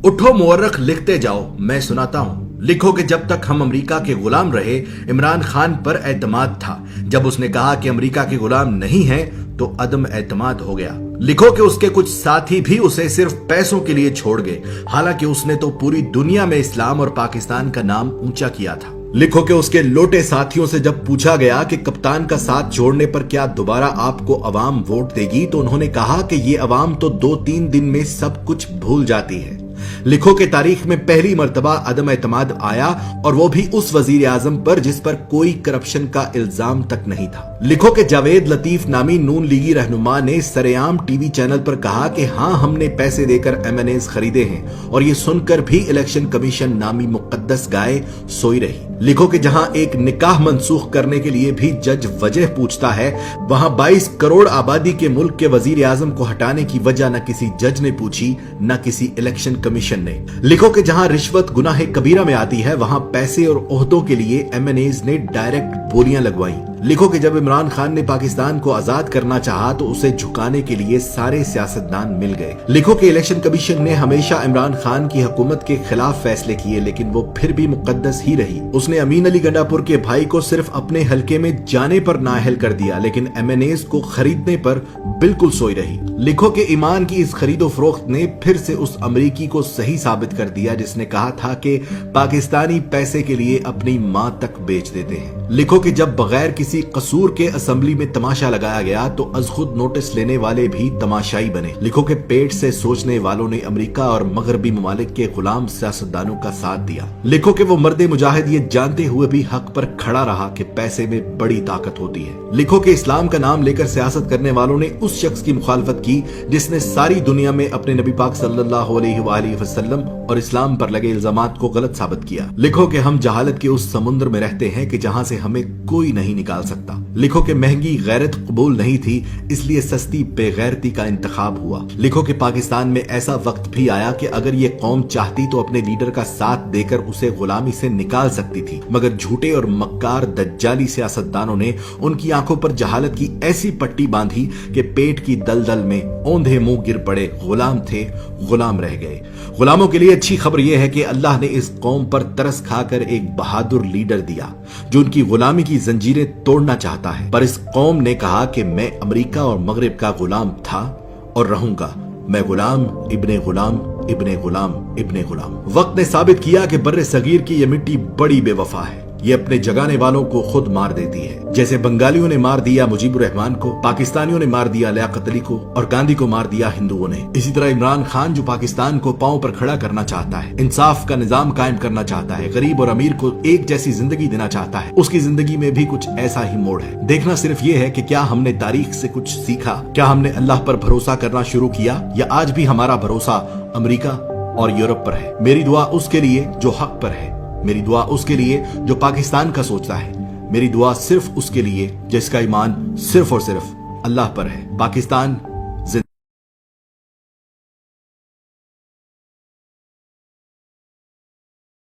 उठो मुअर्रख लिखते जाओ, मैं सुनाता हूँ। लिखो कि जब तक हम अमेरिका के गुलाम रहे, इमरान खान पर एतमाद था। जब उसने कहा कि अमेरिका के गुलाम नहीं हैं, तो अदम एतमाद हो गया। लिखो कि उसके कुछ साथी भी उसे सिर्फ पैसों के लिए छोड़ गए, हालांकि उसने तो पूरी दुनिया में इस्लाम और पाकिस्तान का नाम ऊंचा किया था। लिखो कि उसके लोटे साथियों से जब पूछा गया कि कप्तान का साथ छोड़ने पर क्या दोबारा आपको अवाम वोट देगी, तो उन्होंने कहा कि ये अवाम तो 2-3 दिन में सब कुछ भूल जाती है। लिखो कि तारीख में पहली मर्तबा अदम एतमाद आया, और वो भी उस वजीर आजम पर जिस पर कोई करप्शन का इल्जाम तक नहीं था। लिखो कि जावेद लतीफ नामी नून लीगी रहनुमा ने सरेआम टीवी चैनल पर कहा कि हाँ, हमने पैसे देकर MNAs खरीदे हैं, और ये सुनकर भी इलेक्शन कमीशन नामी मुकद्दस गाय सोई रही। लिखो कि जहां एक निकाह मनसूख करने के लिए भी जज वजह पूछता है, वहां 22 करोड़ आबादी के मुल्क के वजीर आजम को हटाने की वजह न किसी जज ने पूछी, न किसी इलेक्शन कमीशन ने। लिखो कि जहां रिश्वत गुनाह कबीरा में आती है, वहां पैसे और ओहदों के लिए MNAs ने डायरेक्ट बोलियां लगवाई। लिखो कि जब इमरान खान ने पाकिस्तान को आजाद करना चाहा, तो उसे झुकाने के लिए सारे सियासतदान मिल गए। लिखो कि इलेक्शन कमीशन ने हमेशा इमरान खान की हुकूमत के खिलाफ फैसले किए, लेकिन वो फिर भी मुकद्दस ही रही। उसने अमीन अली गंडापुर के भाई को सिर्फ अपने हलके में जाने पर नाअहल कर दिया, लेकिन MNAs को खरीदने पर बिल्कुल सोई रही। लिखो कि ईमान की इस खरीदो फरोख्त ने फिर से उस अमरीकी को सही साबित कर दिया जिसने कहा था कि पाकिस्तानी पैसे के लिए अपनी मां तक बेच देते हैं। लिखो कि जब बगैर किसी कसूर के असेंबली में तमाशा लगाया गया, तो अज खुद नोटिस लेने वाले भी तमाशाई बने। लिखो कि पेट से सोचने वालों ने अमेरिका और मगरबी ममालिक के गुलाम सियासतदानों का साथ दिया। लिखो कि वो मर्दे मुजाहिद ये जानते हुए भी हक पर खड़ा रहा कि पैसे में बड़ी ताकत होती है। लिखो कि इस्लाम का नाम लेकर सियासत करने वालों ने उस शख्स की मुखालफत की जिसने सारी दुनिया में अपने नबी पाक सल्लल्लाहु अलैहि वसल्लम और इस्लाम पर लगे इल्जामात को गलत साबित किया। लिखो कि हम जहालत के उस समुद्र में रहते हैं कि जहां से हमें कोई नहीं निकाल सकता। लिखो कि महंगी गैरत कबूल नहीं थी, इसलिए सस्ती बेगैरती का इंतखाब हुआ। लिखो कि पाकिस्तान में ऐसा वक्त भी आया कि अगर ये कौम चाहती तो अपने लीडर का साथ देकर उसे गुलामी से निकाल सकती थी, मगर झूठे और मक्कार दज्जाली सियासतदानों ने उनकी आंखों पर जहालत की ऐसी पट्टी बांधी कि पेट की दलदल में औंधे मुंह गिर पड़े। गुलाम थे, गुलाम रह गए। गुलामों के लिए अच्छी खबर यह है कि अल्लाह ने इस कौम पर तरस खाकर एक बहादुर लीडर दिया जो उनकी गुलामी की जंजीरें तोड़ना चाहता है। पर इस कौम ने कहा कि मैं अमेरिका और मगरिब का गुलाम था और रहूंगा। मैं गुलाम इब्ने गुलाम इब्ने गुलाम इब्ने गुलाम। वक्त ने साबित किया कि बर्रे सगीर की यह मिट्टी बड़ी बेवफा है। ये अपने जगाने वालों को खुद मार देती है। जैसे बंगालियों ने मार दिया मुजीबुर रहमान को, पाकिस्तानियों ने मार दिया लियाकत अली को, और गांधी को मार दिया हिंदुओं ने। इसी तरह इमरान खान जो पाकिस्तान को पांव पर खड़ा करना चाहता है, इंसाफ का निजाम कायम करना चाहता है, गरीब और अमीर को एक जैसी जिंदगी देना चाहता है, उसकी जिंदगी में भी कुछ ऐसा ही मोड़ है। देखना सिर्फ ये है कि क्या हमने तारीख से कुछ सीखा, क्या हमने अल्लाह पर भरोसा करना शुरू किया, या आज भी हमारा भरोसा अमेरिका और यूरोप पर है। मेरी दुआ उसके लिए जो हक पर है, मेरी दुआ उसके लिए जो पाकिस्तान का सोचता है, मेरी दुआ सिर्फ उसके लिए जिसका ईमान सिर्फ और सिर्फ अल्लाह पर है। पाकिस्तान